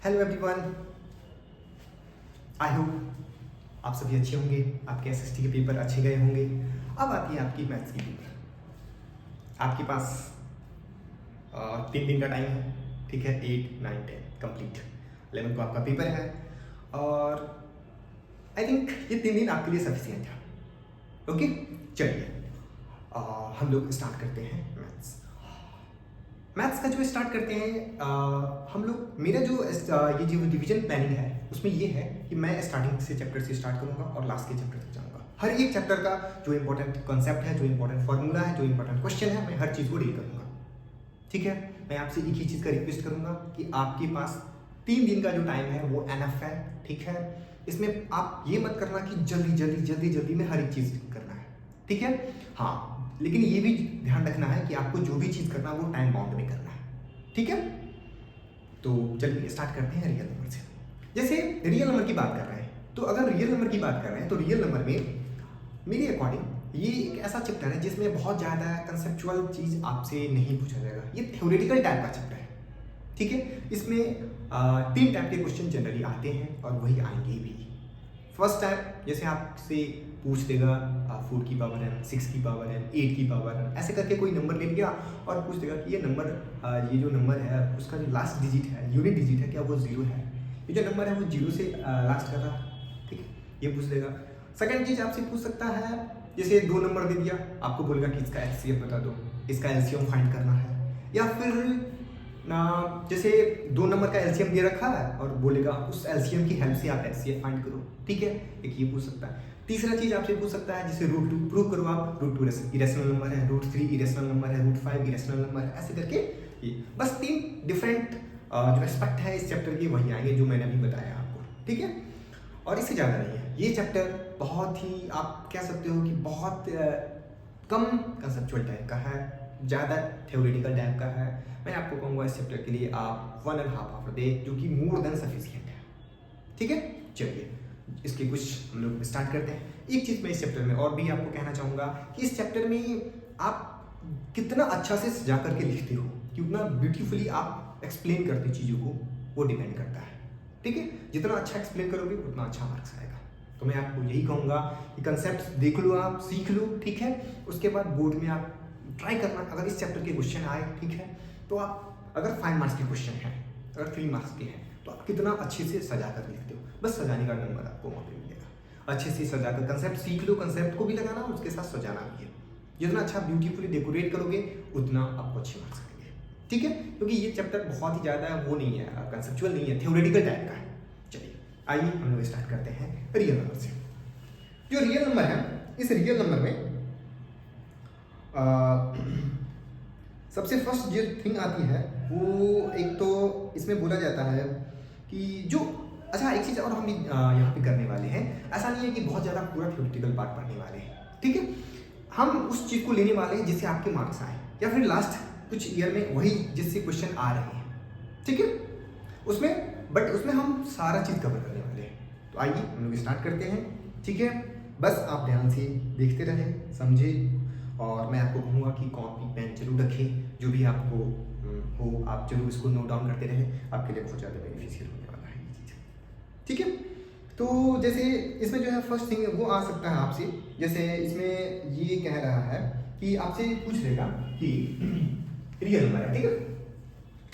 Hello everyone, I hope आप सभी अच्छे होंगे। आपके एसएसटी के पेपर अच्छे गए होंगे। अब आती है आपकी मैथ्स की पेपर। आपके पास 3 दिन का टाइम है, ठीक है। 8, 9, 10 कंप्लीट। 11 को आपका पेपर है और आई थिंक ये 3 दिन आपके लिए सफिशिएंट है। ओके, चलिए हम लोग स्टार्ट करते हैं मैथ्स का जो स्टार्ट करते हैं। हम लोग मेरा जो ये जो डिवीजन प्लानिंग है उसमें ये है कि मैं स्टार्टिंग से चैप्टर से स्टार्ट करूंगा और लास्ट के चैप्टर तक जाऊंगा। हर एक चैप्टर का जो इंपॉर्टेंट कॉन्सेप्ट है, जो इंपॉर्टेंट फॉर्मूला है, जो इंपॉर्टेंट क्वेश्चन है, मैं हर चीज़ को डील करूंगा। ठीक है, मैं आपसे एक ही चीज़ का रिक्वेस्ट करूंगा कि आपके पास 3 दिन का जो टाइम है वो एनफ है। ठीक है, इसमें आप ये मत करना कि जल्दी में हर एक चीज़ करना है। ठीक है, हाँ, लेकिन ये भी ध्यान रखना है कि आपको जो भी चीज़ करना है वो टाइम बाउंड में करना है। ठीक है, तो चलिए स्टार्ट करते हैं रियल नंबर से। जैसे रियल नंबर की बात कर रहे हैं, तो अगर रियल नंबर की बात कर रहे हैं तो रियल नंबर में मेरे अकॉर्डिंग ये एक ऐसा चैप्टर है जिसमें बहुत ज़्यादा कंसेप्चुअल चीज़ आपसे नहीं पूछा जाएगा। ये थ्योरेटिकल टाइप का चैप्टर है। ठीक है, इसमें 3 टाइप के क्वेश्चन जनरली आते हैं और वही आएंगे भी। फर्स्ट टाइप जैसे आपसे पूछ देगा 4 की पावर n, 6 की पावर n, 8 की पावर n, ऐसे करके कोई नंबर ले लिया और पूछ देगा कि ये नंबर ये जो नंबर है उसका जो लास्ट डिजिट है, यूनिट डिजिट है, क्या वो 0 है? ये जो नंबर है वो 0 से लास्ट कर रहा है। ठीक है, ये पूछ देगा। सेकंड चीज़ आपसे पूछ सकता है, जैसे 2 नंबर दे दिया, आपको बोलेगा कि इसका एचसीएफ बता दो, इसका एलसीएम फाइंड करना है। या फिर जैसे 2 नंबर का एलसीएम दे रखा है और बोलेगा उस एलसीएम की हेल्प से आप एचसीएफ फाइंड करो। ठीक है, एक ये पूछ सकता है। तीसरा चीज आपसे पूछ सकता है जैसे रूट 2 प्रूव करो आप, रूट 2 इरेशनल नंबर है, रूट 3 इरेशनल नंबर है, रूट 5 इरेशनल नंबर है, ऐसे करके ये बस 3 डिफरेंट जो एस्पेक्ट है इस चैप्टर के वही आएंगे जो मैंने अभी बताया आपको। ठीक है, और इससे ज़्यादा नहीं है। ये चैप्टर बहुत ही आप कह सकते हो कि बहुत कम कंसेप्चुअल टाइप का है, ज़्यादा थ्योरेटिकल टाइप का है। मैं आपको कहूँगा इस चैप्टर के लिए आप 1.5 आवर दे, जो कि मोर देन सफिशिएंट है। ठीक है, चलिए इसके कुछ हम लोग स्टार्ट करते हैं। एक चीज़ मैं इस चैप्टर में और भी आपको कहना चाहूँगा कि इस चैप्टर में आप कितना अच्छा से सजा करके लिखते हो, कितना ब्यूटीफुली आप एक्सप्लेन करते चीज़ों को, वो डिपेंड करता है। ठीक है, जितना अच्छा एक्सप्लेन करोगे उतना अच्छा मार्क्स आएगा। तो मैं आपको यही कहूँगा कि कंसेप्ट देख लो, आप सीख लो। ठीक है, उसके बाद बोर्ड में आप ट्राई करना, अगर इस चैप्टर के क्वेश्चन आए, ठीक है, तो आप अगर 5 मार्क्स के क्वेश्चन हैं, अगर 3 मार्क्स के हैं, तो आप कितना अच्छे से सजा कर लिखते हो, बस सजाने का नंबर आपको वहाँ पे मिलेगा। अच्छे से सजा कर कंसेप्ट सीख लो, कंसेप्ट को भी लगाना और उसके साथ सजाना भी है। जितना अच्छा ब्यूटीफुली डेकोरेट करोगे उतना आपको अच्छे मार्क्स आएंगे। ठीक है, क्योंकि ये चैप्टर बहुत ही ज़्यादा वो नहीं है, कंसेप्चुअल नहीं है, थ्योरेटिकल टाइप का है। चलिए आइए हम लोग स्टार्ट करते हैं रियल नंबर से। जो रियल नंबर है, इस रियल नंबर में सबसे फर्स्ट जो थिंग आती है वो एक तो इसमें बोला जाता है कि जो अच्छा एक चीज़ और हम यहाँ पे करने वाले हैं। ऐसा नहीं है कि बहुत ज़्यादा पूरा थ्योरेटिकल पार्ट पढ़ने वाले हैं। ठीक है, हम उस चीज़ को लेने वाले हैं जिससे आपके मार्क्स आए, या फिर लास्ट कुछ ईयर में वही जिससे क्वेश्चन आ रहे हैं। ठीक है, उसमें हम सारा चीज़ कवर करने वाले हैं। तो आइए हम लोग स्टार्ट करते हैं। ठीक है, बस आप ध्यान से देखते रहें, समझें, और मैं आपको कहूँगा कि कॉपी पेन जरूर रखें, जो भी आपको हो आप जरूर इसको नोट डाउन करते रहें, आपके लिए बहुत ज़्यादा बेनिफिशियल होने वाला है ये चीज़। ठीक है, तो जैसे इसमें जो है फर्स्ट थिंग वो आ सकता है आपसे, जैसे इसमें ये कह रहा है कि आपसे पूछ लेगा कि रियल नंबर है। ठीक है,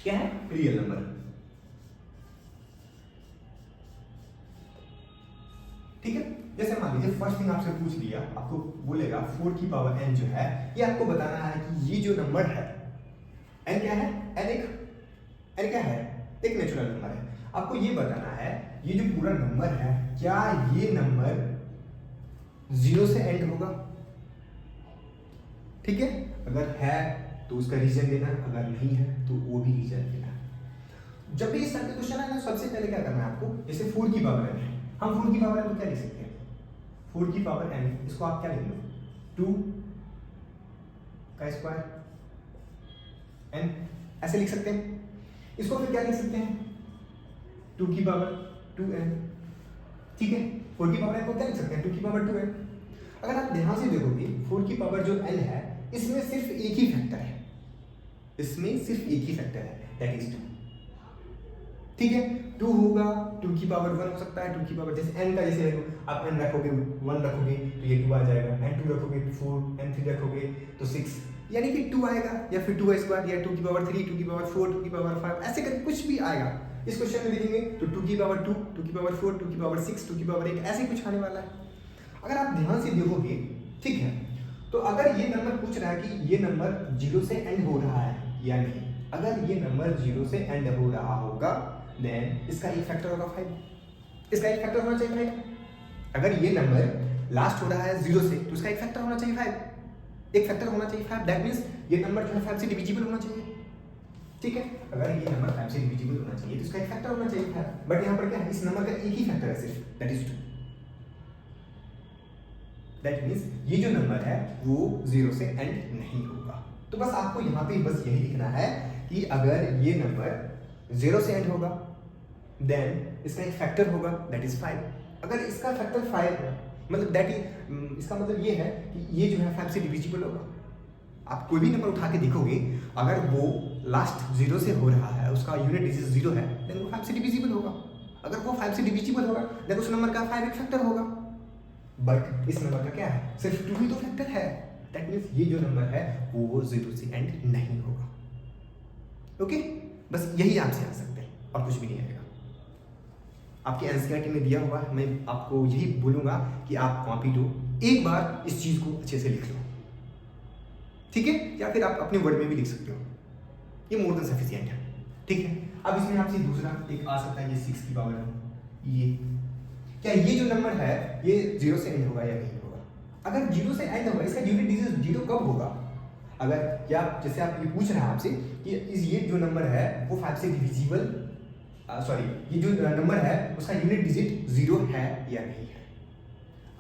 क्या है रियल नंबर? ठीक है, जैसे मान लीजिए फर्स्ट थिंग आपसे पूछ लिया, आपको बोलेगा 4 की पावर n जो है, ये आपको बताना है कि ये जो नंबर है n क्या है, n क्या है, एक नेचुरल नंबर है। आपको ये बताना है ये जो पूरा नंबर है क्या ये नंबर 0 से एंड होगा। ठीक है, अगर है तो उसका रीजन देना, अगर नहीं है तो वो भी रीजन देना। जब भी इस तरह के क्वेश्चन आए ना, सबसे पहले क्या करना है आपको, जैसे 4 की पावर n है, हम 4 की पावर n को क्या लिख सकते हैं, 4 की पावर n, इसको आप क्या लिख लो, 2 का स्क्वायर n, ऐसे लिख सकते हैं। इसको फिर क्या लिख सकते हैं, 2 की पावर 2n। ठीक है, 4 की पावर n को क्या लिख सकते हैं, 2 की पावर 2n। अगर आप ध्यान से देखोगे 4 की पावर जो n है, इसमें सिर्फ एक ही फैक्टर है, इसमें सिर्फ एक ही फैक्टर है, दैट इज 2। ठीक है, 2 होगा 2 की पावर 1 हो सकता है, 2 की पावर जैसे n का, जैसे आप n रखोगे 1 रखोगे तो ये 2 आ जाएगा, n2 रखोगे तो 4, n3 रखोगे तो 6, यानी कि 2 आएगा, या फिर 2 स्क्वायर, या 2 की पावर 3, 2 की पावर 4, 2 की पावर 5, ऐसे करके कुछ भी आएगा। इस क्वेश्चन में देखेंगे तो 2 की पावर 2, 2 की पावर 4, 2 की पावर 6, 2 की पावर 8, ऐसे कुछ आने वाला है। अगर आप ध्यान से देखोगे, ठीक है, तो अगर ये नंबर पूछ रहा है कि ये नंबर 0 से एंड हो रहा है या नहीं, अगर ये नंबर 0 से एंड हो रहा होगा देन इसका एक फैक्टर होगा 5, इसका एक फैक्टर होना चाहिए 5। अगर ये नंबर लास्ट हो रहा है 0 से तो इसका एक फैक्टर होना चाहिए 5, एक फैक्टर होना चाहिए 5, दैट मींस ये नंबर जो है 5 से डिविजिबल होना चाहिए, ठीक है। अगर ये नंबर 5 से डिविजिबल होना चाहिए तो इसका एक फैक्टर होना चाहिए 5, बट यहाँ पर क्या है, इस नंबर का एक ही फैक्टर है सिर्फ, दैट इज 2। दैट मींस ये जो नंबर है वो 0 से एंड नहीं होगा। तो बस आपको यहाँ पे बस यही लिखना है कि अगर ये नंबर 0 से एंड होगा देन इसका एक फैक्टर होगा दैट इज 5। अगर इसका फैक्टर 5 मतलब दैट इज, इसका मतलब ये है कि ये जो है 5 से डिविजिबल होगा। आप कोई भी नंबर उठा के देखोगे, अगर वो लास्ट 0 से हो रहा है, उसका यूनिट डिजिट 0 है, देन वो 5 से डिविजिबल होगा। अगर वो 5 से डिविजिबल होगा देन उस नंबर का 5 एक फैक्टर होगा, बट इस नंबर का क्या है, सिर्फ 2 ही तो फैक्टर है। दैट मीन्स ये जो नंबर है वो 0 से एंड नहीं होगा। ओके, बस यही आपसे आ सकते हैं और कुछ भी नहीं आएगा। आपके एनसीईआरटी में दिया हुआ है, मैं आपको यही बोलूंगा कि आप कॉपी लो, एक बार इस चीज को अच्छे से लिख लो, ठीक है, या फिर आप अपने वर्ड में भी लिख सकते हो, ये मोर देन सफिशिएंट है, ठीक है। अब इसमें आपसे दूसरा एक आ सकता है, ये 6 की पावर है, ये क्या ये जो नंबर है ये 0 से एंड होगा या नहीं होगा। अगर 0 से एंड होगा, इसका यूनिट डिजिट 0 कब होगा, अगर क्या जैसे आप ये पूछ रहे हैं आपसे कि ये जो नंबर है वो 5 से डिविजिबल, सॉरी ये जो नंबर है उसका यूनिट डिजिट 0 है या नहीं है।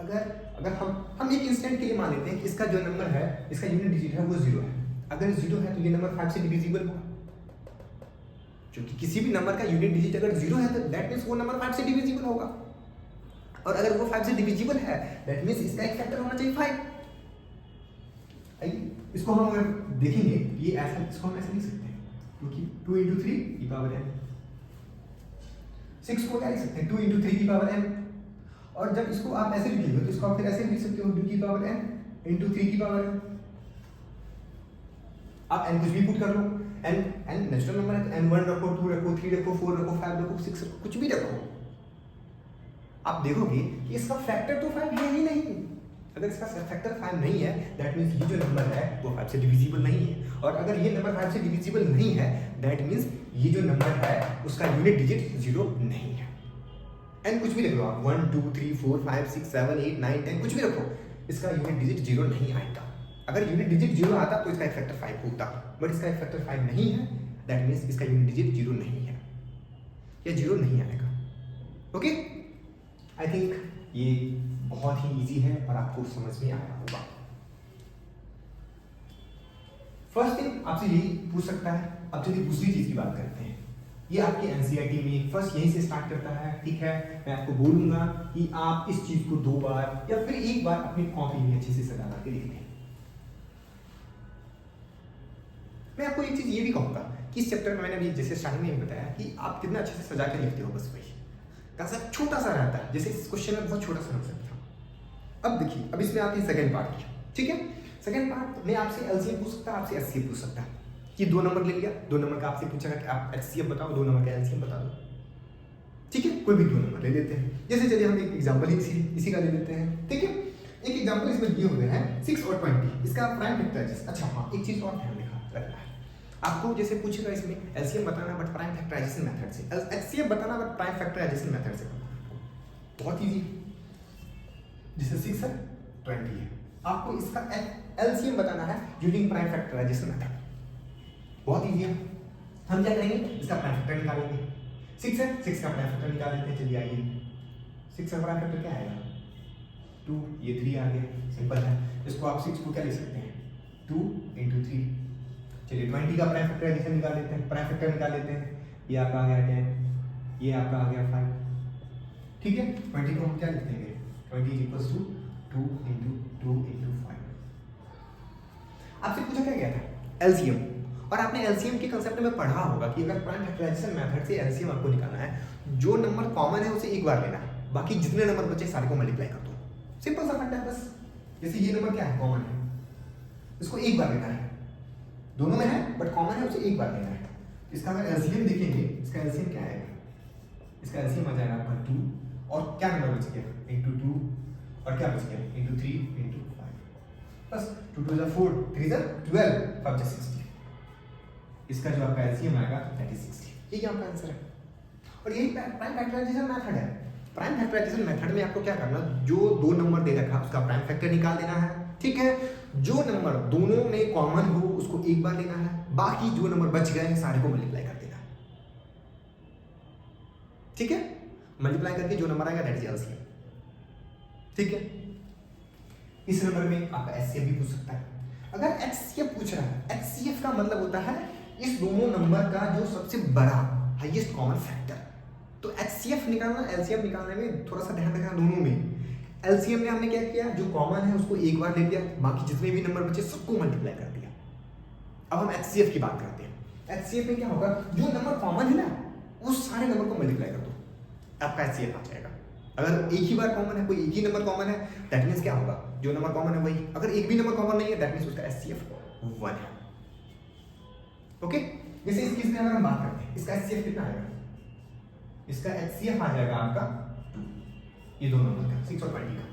अगर हम एक इंस्टेंट के लिए मान लेते हैं कि इसका जो नंबर है इसका यूनिट डिजिट है वो 0 है, अगर 0 है तो ये नंबर 5 से डिविजिबल होगा, क्योंकि किसी भी नंबर का यूनिट डिजिट अगर 0 है तो दैट मींस वो नंबर 5 से डिविजिबल होगा, और अगर वो 5 से डिविजिबल है दैट मींस इसका एक फैक्टर होना चाहिए 5। इसको हम अगर देखेंगे ये ऐसा, इसको हम ऐसे लिख सकते हैं क्योंकि 2 × 3 की पावर n, 6 को क्या लिख सकते हैं 2 × 3 की पावर n, और जब इसको आप ऐसे लिखेंगे तो इसको आप फिर ऐसे लिख सकते हो 2 की पावर n × 3 की पावर n। आप n कुछ भी पुट कर लो, n नेचुरल नंबर है तो n1 रखो, 2 रखो, 3 रखो, 4 रखो, 5 रखो, 6 रखो, कुछ भी रखो, आप देखोगे कि इसका फैक्टर तो 5 है ही नहीं। अगर इसका फैक्टर 5 नहीं है दैट मींस ये जो नंबर है वो 5 से डिविजिबल नहीं है, और अगर ये नंबर 5 से डिविजिबल नहीं है दैट मींस ये जो नंबर है उसका यूनिट डिजिट 0 नहीं है। एंड कुछ भी रख लो आप, 1 2 3 4 5 6 7 8 9 10 कुछ भी रखो, इसका यूनिट डिजिट 0 नहीं आएगा। अगर यूनिट डिजिट 0 आता तो इसका एक फैक्टर 5 होता, बट इसका एक फैक्टर 5 नहीं है, दैट मींस इसका यूनिट डिजिट 0 नहीं है, या 0 नहीं आएगा। ओके, आई थिंक ये बहुत ही इजी है और आपको समझ में आया होगा। फर्स्ट थिंग आपसे यही पूछ सकता है। अब चलिए दूसरी चीज की बात करते हैं। ये आपके एनसीईआरटी में फर्स्ट यहीं से स्टार्ट करता है, ठीक है। मैं आपको बोलूंगा कि आप इस चीज को 2 बार या फिर 1 बार अपनी कॉपी में अच्छे से सजा के लिख लें। मैं आपको एक चीज ये भी कहूंगा कि इस चैप्टर में मैंने अभी जैसे स्टार्टिंग में बताया कि आप कितना अच्छे से सजा के लिखते हो, बस वही कंसेप्ट छोटा सा रहता है, जैसे इस क्वेश्चन में बहुत छोटा सा कंसेप्ट था। अब देखिए, अब इसमें आती है सेकंड पार्ट की, ठीक है। सेकंड पार्ट में आपसे एलसीएम पूछ सकता है, आपसे एचसीएफ पूछ सकता है कि 2 नंबर ले लिया, 2 नंबर का आपसे पूछेगा कि आप एचसीएफ बताओ, 2 नंबर का एलसीएम बता दो, ठीक है। कोई भी 2 नंबर ले लेते हैं, जैसे चलिए हम एक एग्जांपल इसी का ले लेते हैं, ठीक है। एक एग्जांपल इसमें दिए हुए हैं 6 और 20, इसका प्राइम फैक्टराइजेशन। अच्छा हाँ, एक चीज और ध्यान रखना है, आपको जैसे पूछेगा इसमें एलसीएम बताना बट प्राइम फैक्टराइजेशन मेथड से, एचसीएफ बताना बट प्राइम फैक्टराइजेशन मेथड से, बहुत इजी। जैसे 6 है 20 है, आपको इसका एलसीएम बताना है यूजिंग प्राइम फैक्टराइजेशन मेथड, बहुत इजी है। हम क्या करेंगे, इसका प्राइम फैक्टर निकालेंगे। 6 है, 6 का प्राइम फैक्टर निकाल लेते हैं। चलिए आइए, 6 का प्राइम फैक्टर क्या आएगा 2, ये 3 आ गया, सिंपल है। इसको आप 6 को क्या लिख सकते हैं 2 × 3। चलिए 20 का प्राइम फैक्टराइजेशन निकाल लेते हैं, प्राइम फैक्टर निकाल लेते हैं। ये आपका आ गया 10, ये आपका आ गया 5, ठीक है। 20 को हम क्या लिख देंगे 20 = 2 × 2 × 5। आपसे पूछा क्या गया था एलसीएम, और आपने एलसीएम के कंसेप्ट में पढ़ा होगा कि अगर प्राइम फैक्टराइजेशन मेथड से एलसीएम आपको निकालना है, जो नंबर कॉमन है उसे एक बार लेना है, बाकी जितने नंबर बचे सारे को मल्टीप्लाई कर दो। सिंपल सा फंडा है बस। जैसे ये नंबर क्या है, कॉमन है, इसको एक बार लेना है, दोनों में है बट कॉमन है, उसे एक बार लेना है। इसका अगर एलसीएम देखेंगे, इसका एलसीएम क्या आएगा, इसका एलसीएम आ जाएगा आपका 2, और क्या नंबर बच गया, इंटू 2, और क्या बच गया, इंटू 3 इंटू 5, बस 2 2 4 3 12 5 60। इसका जो आपका एलसीएम आएगा दैट इज 60। ये आपका आंसर है, और यही प्राइम फैक्टराइजेशन मेथड है। प्राइम फैक्टराइजेशन मेथड में आपको क्या करना, जो दो नंबर दे रखा है उसका प्राइम फैक्टर निकाल देना है, ठीक है। जो नंबर दोनों में कॉमन हो उसको एक बार लेना है, बाकी जो नंबर बच गए हैं सारे को मल्टीप्लाई कर देना है, ठीक है। मल्टीप्लाई करके जो नंबर आएगा दैट इज एलसीएम, ठीक है। इस नंबर में आपका एचसीएफ भी पूछ सकता है। अगर एचसीएफ पूछ रहा है, एचसीएफ का मतलब होता है इस दोनों नंबर का जो सबसे बड़ा हाईएस्ट कॉमन फैक्टर। तो एचसीएफ निकालना, एलसीएम निकालने में थोड़ा सा ध्यान रखना दोनों में। एलसीएम में हमने क्या किया, जो कॉमन है उसको एक बार ले लिया, बाकी जितने भी नंबर बचे सबको मल्टीप्लाई कर दिया। अब हम एचसीएफ की बात करते हैं। एचसीएफ में क्या होगा, जो नंबर कॉमन है ना उस सारे नंबर को मल्टीप्लाई कर दो, आपका एचसीएफ आ जाएगा। अगर एक ही बार कॉमन है, कोई एक ही नंबर कॉमन है, दैट मींस क्या होगा, जो नंबर कॉमन है वही। अगर एक भी नंबर कॉमन नहीं है दैट मींस उसका एचसीएफ 1 है, ओके। जैसे इस केस में अगर हम बात करते हैं, इसका एचसीएफ कितना आएगा, इसका एचसीएफ आ जाएगा आपका 2, ये दो नंबर का 6 और 20 का,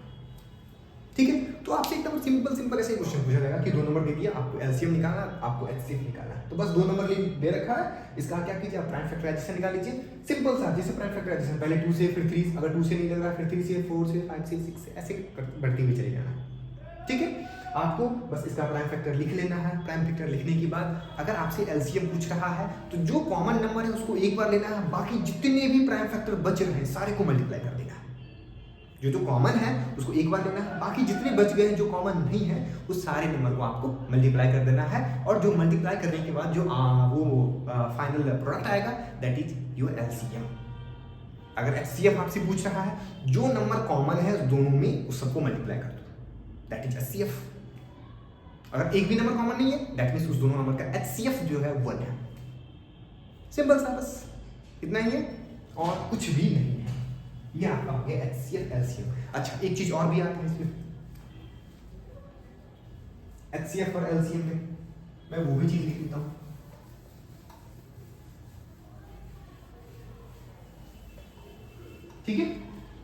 ठीक है। तो आपसे एकदम सिंपल ऐसे क्वेश्चन पूछा जाएगा कि दो नंबर दे दिया, आपको एलसीएम निकालना, आपको एचसीएफ निकालना है। तो बस दो नंबर दे रखा है, इसका क्या कीजिए, आप प्राइम फैक्टराइजेशन निकाल लीजिए, सिंपल सा। जैसे प्राइम फैक्टराइजेशन पहले 2 से फिर 3, अगर 2 से नहीं लग रहा फिर 3 से 4 से 5 से 6 से, ऐसे बढ़ती हुई चली जाना, ठीक है। आपको बस इसका प्राइम फैक्टर लिख लेना है। प्राइम फैक्टर लिखने के बाद अगर आपसे एलसीएम पूछ रहा है तो जो कॉमन नंबर है उसको एक बार लेना है, बाकी जितने भी प्राइम फैक्टर बच रहे हैं सारे को मल्टीप्लाई कर देना है। जो कॉमन है उसको एक बार लेना है, बाकी जितने बच गए हैं जो कॉमन नहीं है उस सारे नंबर को आपको मल्टीप्लाई कर देना है। और जो मल्टीप्लाई करने के बाद जो फाइनल प्रोडक्ट आएगा दैट इज योर एलसीएम। अगर एचसीएफ आपसे पूछ रहा है, जो नंबर कॉमन है दोनों में उस सबको मल्टीप्लाई कर दो, दैट इज एचसीएफ। अगर एक भी नंबर कॉमन नहीं है दैट मींस उस दोनों नंबर का एचसीएफ जो है 1 है। सिंपल सा, बस इतना ही है और कुछ भी नहीं है। ये आपका हो गया एचसीएफ एलसीएम। अच्छा, एक चीज और भी आती है इसमें, एचसीएफ और एलसीएम में मैं वो भी चीज लिख देता हूं। ठीक है,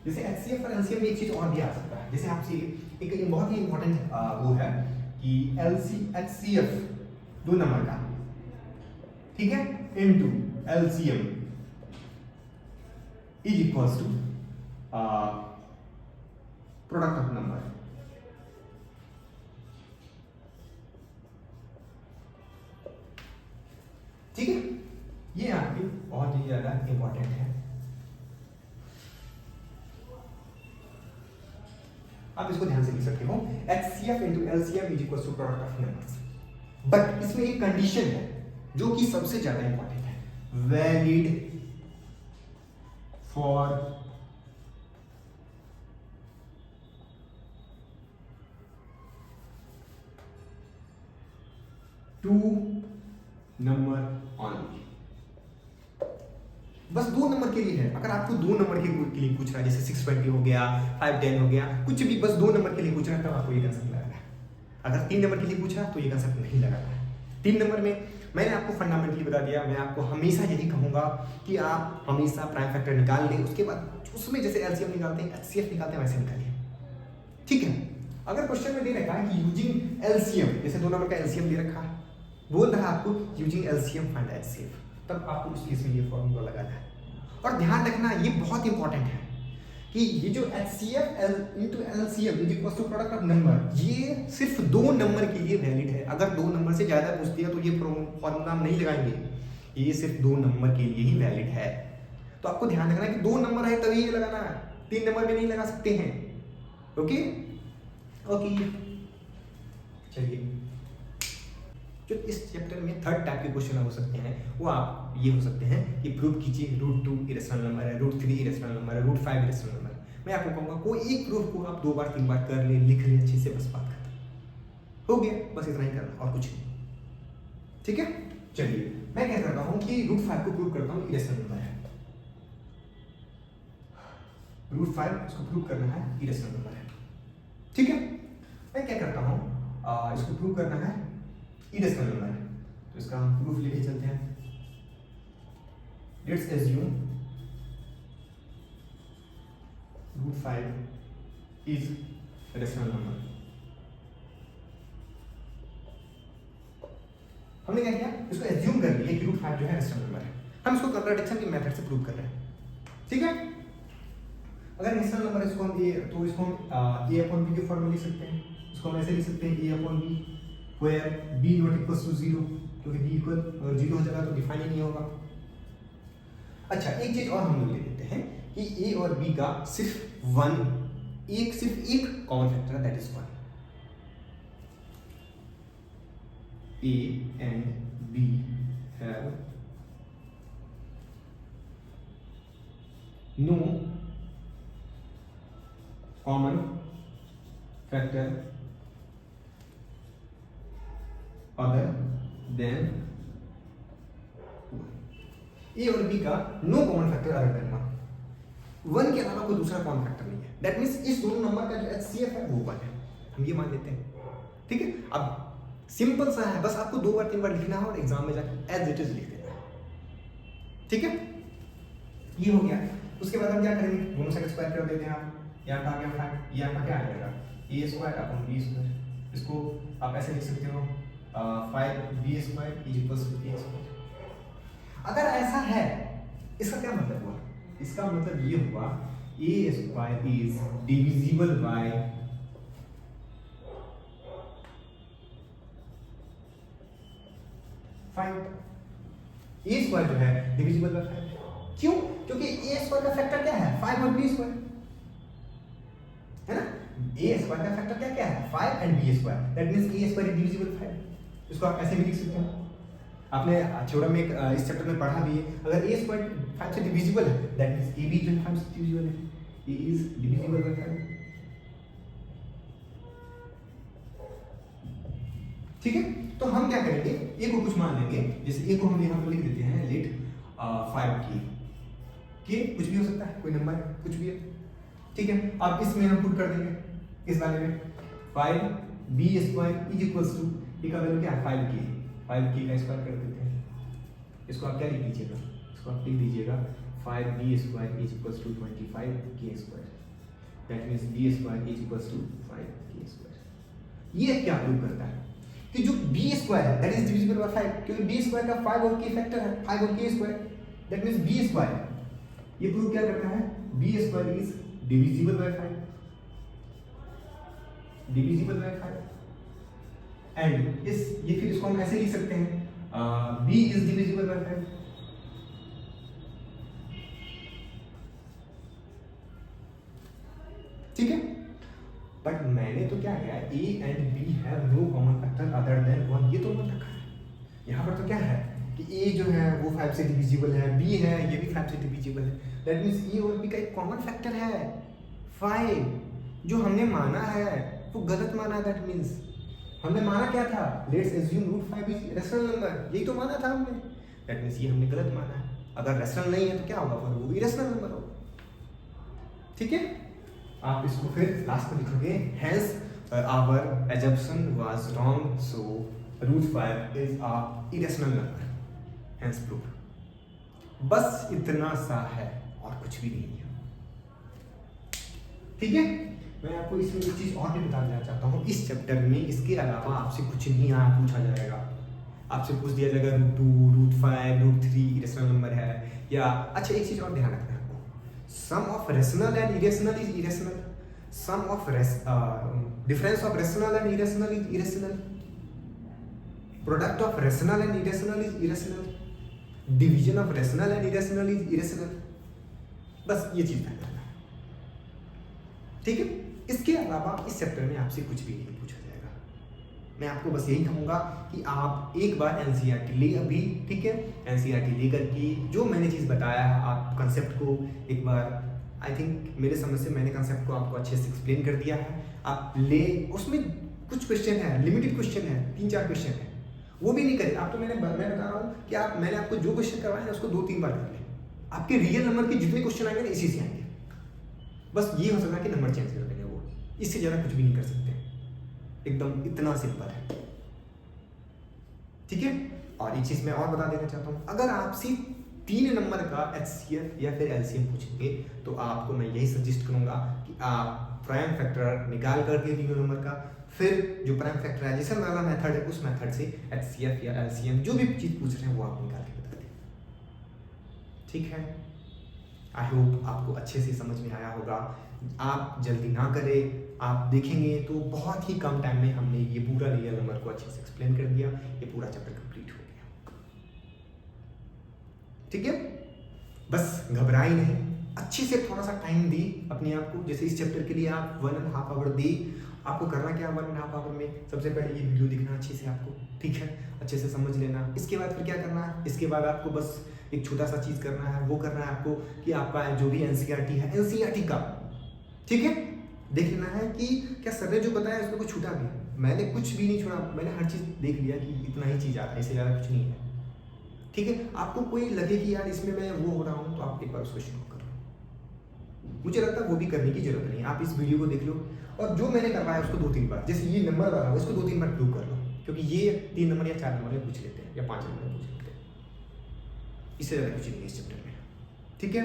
जैसे एचसीएफ और एलसीएम में एक चीज और भी आ सकता है। जैसे आपसे एक बहुत ही इंपॉर्टेंट वो है कि एचसीएफ दो नंबर का, ठीक है, into LCM is equals to product of number. ठीक है, ये आपकी बहुत ही ज्यादा इंपॉर्टेंट है। आप इसको ध्यान से लिख सकते हो, HCF into LCM is equals to product of numbers. But इसमें एक कंडीशन है जो कि सबसे ज्यादा इंपॉर्टेंट है, valid for two number only. बस दो नंबर के लिए है। अगर आपको दो नंबर के लिए पूछ रहा है, जैसे 620 हो गया, 510 हो गया, कुछ भी बस दो नंबर के लिए पूछ रहा है तब आपको ये कंसेप्ट लगाना है। अगर 3 नंबर के लिए पूछ रहा है तो ये कंसेप्ट नहीं लगाना है। 3 नंबर में मैंने आपको फंडामेंटली बता दिया, मैं आपको हमेशा यही कहूंगा कि आप हमेशा प्राइम फैक्टर निकाल लें, उसके बाद उसमें जैसे एलसीएम निकालते हैं, एचसीएफ निकालते हैं, वैसे निकालिए। ठीक है, अगर क्वेश्चन में दे रखा है कि यूजिंग एलसीएम, जैसे 2 नंबर का एलसीएम दे रखा है, बोल रहा है आपको यूजिंग एलसीएम फाइंड एचसीएफ, तब आपको उस केस में ये फॉर्मूला लगाना है। और ध्यान रखना, ये बहुत इंपॉर्टेंट है कि ये जो HCF into LCM is equal to product of number, ये सिर्फ 2 नंबर के लिए वैलिड है। अगर 2 नंबर से ज्यादा पूछती है तो ये फॉर्मूला हम नहीं लगाएंगे, ये सिर्फ 2 नंबर के लिए ही वैलिड है। तो आपको ध्यान रखना है कि 2 नंबर है तभी ये लगाना है, 3 नंबर में नहीं लगा सकते हैं। ओके ओके, चलिए, जो इस चैप्टर में 3rd टाइप के क्वेश्चन हो सकते हैं वो आप ये हो सकते हैं कि प्रूव कीजिए √2 इरेशनल नंबर है, √3 इरेशनल नंबर है, √5 इरेशनल नंबर है। मैं आपको कहूँगा कोई एक प्रूफ को आप 2 बार 3 बार कर ले, लिख ले अच्छे से, बस बात खत्म हो गया। बस इतना ही करना और कुछ नहीं। ठीक है, चलिए मैं क्या करता हूँ कि रूट 5 को प्रूव करता हूँ इरेशनल नंबर है। रूट 5 इसको प्रूव करना है इरेशनल नंबर है, ठीक है। मैं क्या करता हूँ इसको प्रूव करना है इरेशनल नंबर है, तो इसका हम प्रूफ लेके चलते हैं। Let's assume root 5 is rational number. हमने क्या किया, इसको एज्यूम कर लिया कि रूट 5 जो है रेशनल नंबर है। हम इसको कंट्राडिक्शन के मेथड से प्रूव कर रहे हैं, ठीक है। अगर रेशनल नंबर इसको हम ए, तो इसको हम ए अपॉन बी के फॉर्म में लिख सकते हैं। इसको हम ऐसे लिख सकते हैं A upon B where B not equals to 0, क्योंकि बी इक्वल अगर 0 हो जाएगा तो डिफाइन ही नहीं होगा। अच्छा एक चीज और हम लोग ले लेते हैं कि ए और बी का सिर्फ एक कॉमन फैक्टर है, that is 1। A and B have no common factor other than 1। A और B का no common factor other than 1 के अलावा कोई दूसरा कॉमन फैक्टर नहीं है। दैट मीन्स इस दोनों नंबर का जो HCF है वो 1 है, हम ये मान लेते हैं, ठीक है। अब सिंपल सा है, बस आपको 2 बार 3 बार लिखना है और एग्जाम में जाकर एज इट इज लिख देना है, ठीक है। ये हो गया। उसके बाद हम क्या करेंगे, दोनों साइड स्क्वायर कर देते हैं। आप यहाँ का क्या फाइव, यहाँ का क्या आ जाएगा a square upon b square. इसको आप ऐसे लिख सकते हो 5b square is equals to a square. अगर ऐसा है, इसका क्या मतलब हुआ, इसका मतलब ये हुआ a square is divisible by 5। A square जो है डिविजिबल बाय 5, क्यों? क्योंकि ए स्क्वायर का फैक्टर क्या है 5 और बी स्क्वायर, है ना। ए स्क्वायर का फैक्टर क्या क्या है 5 and b square, that means a square is divisible 5। इसको आप ऐसे भी लिख सकते हो, आपने थ्योरम में इस चैप्टर में पढ़ा भी है। अगर ए स्क्वायर 5 से डिविजिबल है, दैट मींस ए भी जो है 5 से डिविजिबल है, ए इज डिविजिबल बाय 5, ठीक है। तो हम क्या करेंगे, ए को कुछ मान लेंगे, जैसे ए को हम यहाँ पर लिख देते हैं लेट 5 के कुछ भी हो सकता है, कोई नंबर कुछ भी है, ठीक है। अब इसमें हम पुट कर देंगे इस वाले में 5b square is equals to, A का वैल्यू क्या है 5k का स्क्वायर कर देते हैं। इसको आप क्या लिख दीजिएगा, इसको आप लिख दीजिएगा 5b square is equals to 25k square, that means b square is equals to 5k square. ये क्या प्रूव करता है कि जो b स्क्वायर है दैट इज डिविजिबल बाय 5, क्योंकि b स्क्वायर का 5 और k फैक्टर है, 5 और k square, that means b square. ये प्रूव क्या करता है, b square is divisible by 5, divisible by 5। And ये फिर इसको हम ऐसे लिख सकते हैं b इज डिविजिबल बाय 5, ठीक है। बट मैंने तो क्या किया, a and b have no common factor other than 1, ये तो मत रखा है। यहाँ पर तो क्या है कि a जो है वो 5 से डिविजिबल है, b है ये भी 5 से डिविजिबल है, दैट मींस a और b का एक कॉमन फैक्टर है 5। जो हमने माना है वो गलत माना, दैट मींस हमने माना क्या था, let's assume root 5 is rational number, यही तो माना था हमने, दैट मींस ये हमने गलत माना है। अगर रेशनल नहीं है तो क्या होगा, फिर वो इरेशनल नंबर होगा, ठीक है। आप इसको फिर लास्ट में लिखोगे, hence our assumption was wrong, so root 5 is a irrational number, hence proof. बस इतना सा है और कुछ भी नहीं है, ठीक है। मैं आपको इसमें एक चीज और भी बता देना चाहता हूँ, इस चैप्टर में इसके अलावा आपसे कुछ नहीं यहाँ पूछा जाएगा। आपसे पूछ दिया जाएगा root 2, root 5, root 3 irrational number है, या अच्छा एक चीज और ध्यान रखना है, sum of rational and irrational is irrational, sum of difference of rational and irrational is irrational, product of rational and irrational is irrational, division of rational and irrational is irrational। बस ये चीज ध्यान रखना, ठीक है। इसके अलावा इस चैप्टर में आपसे कुछ भी नहीं पूछा जाएगा। मैं आपको बस यही कहूँगा कि आप एक बार एनसीईआरटी ले अभी, ठीक है। एनसीईआरटी लेकर के जो मैंने चीज़ बताया है आप कंसेप्ट को एक बार, आई थिंक मेरे समझ से मैंने कंसेप्ट को आपको अच्छे से एक्सप्लेन कर दिया है। आप ले, उसमें कुछ क्वेश्चन है, लिमिटेड क्वेश्चन है, 3-4 क्वेश्चन है, वो भी नहीं करे आप, तो मैं बता रहा हूँ कि आप, मैंने आपको जो क्वेश्चन करवाया उसको 2-3 बार कर लें, आपके रियल नंबर के जितने क्वेश्चन आएंगे ना इसी से आएंगे। बस ये हो सकता है कि नंबर चेंज कर देंगे, वो इससे ज़्यादा कुछ भी नहीं कर सकते, एकदम इतना सिंपल है, ठीक है। और एक चीज़ मैं और बता देना चाहता हूँ, अगर आपसे 3 नंबर का HCF या फिर LCM पूछेंगे तो आपको मैं यही सजेस्ट करूँगा कि आप प्राइम फैक्टर निकाल करके 3 नंबर का, फिर जो प्राइम फैक्टराइजेशन वाला मेथड है उस मेथड से HCF या LCM जो भी चीज़ पूछ रहे हैं वो आप निकाल के बता दें, ठीक है। आई होप आपको अच्छे से समझ में आया होगा। आप जल्दी ना करें, आप देखेंगे तो बहुत ही कम टाइम में हमने ये पूरा रियल नंबर को अच्छे से एक्सप्लेन कर दिया, ये पूरा चैप्टर कंप्लीट हो गया, ठीक है। बस घबराई नहीं, अच्छे से थोड़ा सा टाइम दी अपने आप को, जैसे इस चैप्टर के लिए आप 1.5 आवर दी। आपको करना क्या 1.5 आवर में, सबसे पहले ये वीडियो दिखना अच्छे से आपको, ठीक है, अच्छे से समझ लेना। इसके बाद फिर क्या करना है, इसके बाद आपको बस एक छोटा सा चीज़ करना है, वो करना है आपको कि आपका जो भी NCERT है NCERT का, ठीक है, देख लेना है कि क्या सर ने जो बताया उसमें कुछ छूटा भी है। मैंने कुछ भी नहीं छोड़ा, मैंने हर चीज़ देख लिया कि इतना ही चीज़ आ रहा है, इससे ज़्यादा कुछ नहीं है, ठीक है। आपको कोई लगे कि यार इसमें मैं वो हो रहा हूँ तो आप एक बार उस क्वेश्चन को करो, मुझे लगता है वो भी करने की जरूरत नहीं है। आप इस वीडियो को देख लो और जो मैंने करवाया उसको 2-3 बार, जैसे ये नंबर वाला है उसको 2-3 बार प्रूव कर लो, क्योंकि ये 3 नंबर या 4 नंबर में पूछ लेते हैं या 5 नंबर में पूछ लेते हैं, इससे ज़्यादा कुछ नहीं है इस चैप्टर में, ठीक है।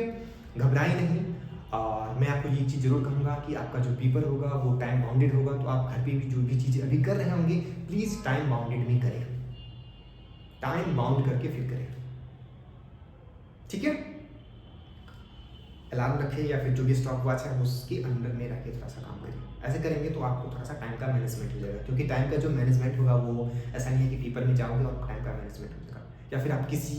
घबराई नहीं, और मैं आपको ये चीज़ जरूर कहूँगा कि आपका जो पेपर होगा वो टाइम बाउंडेड होगा, तो आप घर पे भी जो भी चीज़ें अभी कर रहे होंगे प्लीज़ टाइम बाउंडेड में करें, टाइम बाउंड करके फिर करें, ठीक है। अलार्म रखें या फिर जो भी स्टॉप वॉच है उसके अंडर में रख के थोड़ा सा काम करें, ऐसे करेंगे तो आपको थोड़ा सा टाइम का मैनेजमेंट हो जाएगा, क्योंकि टाइम का जो मैनेजमेंट होगा वो ऐसा नहीं है कि पेपर में जाओगे और टाइम का मैनेजमेंट हो जाएगा, या फिर आप किसी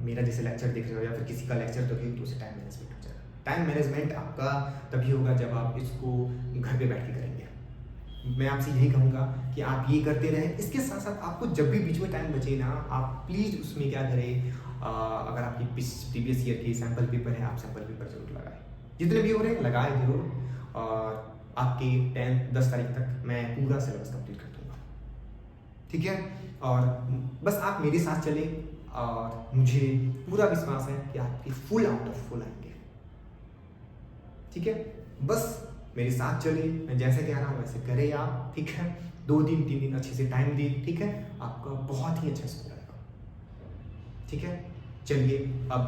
मेरा जैसे लेक्चर देख रहे हो या फिर किसी का लेक्चर देखोगे तो उसे टाइम मैनेजमेंट हो जाएगा। टाइम मैनेजमेंट आपका तभी होगा जब आप इसको घर पे बैठ के करेंगे। मैं आपसे यही कहूँगा कि आप ये करते रहें, इसके साथ साथ आपको जब भी बीच में टाइम बचे ना, आप प्लीज़ उसमें क्या करें, अगर आपकी प्रीवियस ईयर की सैम्पल पेपर है आप सैम्पल पेपर जरूर लगाएं, जितने भी हो रहे हैं लगाएं जरूर, और आपके 10 तारीख तक मैं पूरा सिलेबस कंप्लीट कर दूँगा, ठीक है। और बस आप मेरे साथ चलें और मुझे पूरा विश्वास है कि आपके फुल आउट ऑफ फुल आएंगे, ठीक है। बस मेरे साथ चले, मैं जैसे कह रहा हूँ वैसे करें आप, ठीक है। 2 दिन 3 दिन अच्छे से टाइम दी, ठीक है, आपका बहुत ही अच्छा स्कोर आएगा, ठीक है। चलिए अब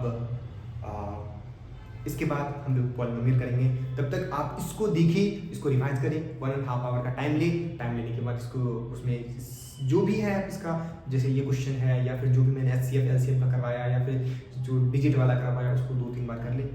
इसके बाद हम लोग पॉलिनोमियल करेंगे, तब तक आप इसको देखिए, इसको रिवाइज करें, 1.5 आवर का टाइम टाइम लेने के बाद इसको उसमें जो भी है इसका, जैसे ये क्वेश्चन है या फिर जो भी मैंने HCF LCM का करवाया या फिर जो डिजिट वाला करवाया उसको 2-3 बार कर ले।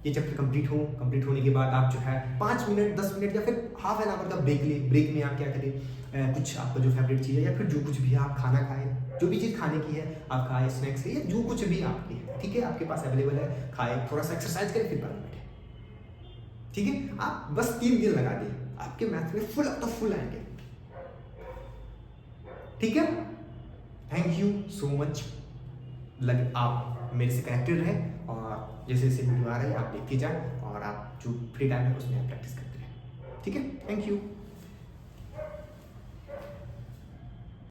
ये चैप्टर कंप्लीट होने के बाद आप जो है 5 मिनट 10 मिनट या फिर हाफ एन आवर का ब्रेक में आप क्या करें, कुछ आपका जो फेवरेट चीज़ है या फिर जो कुछ भी आप खाना खाएं, जो भी चीज़ खाने की है आप खाएं, स्नैक्स है या जो कुछ भी आपकी है, ठीक है, आपके पास अवेलेबल है, खाएं, थोड़ा सा एक्सरसाइज करें फिर बाद में बैठे, ठीक है। आप बस 3 दिन लगा दिए, आपके मैथ में फुल तो फुल आएंगे, ठीक है। थैंक यू सो मच, आप मेरे से कनेक्टेड रहे और जैसे जैसे वीडियो आ रही है आप देखते जाएं और आप जो फ्री टाइम है उसमें आप प्रैक्टिस करते रहें, ठीक है। Thank you.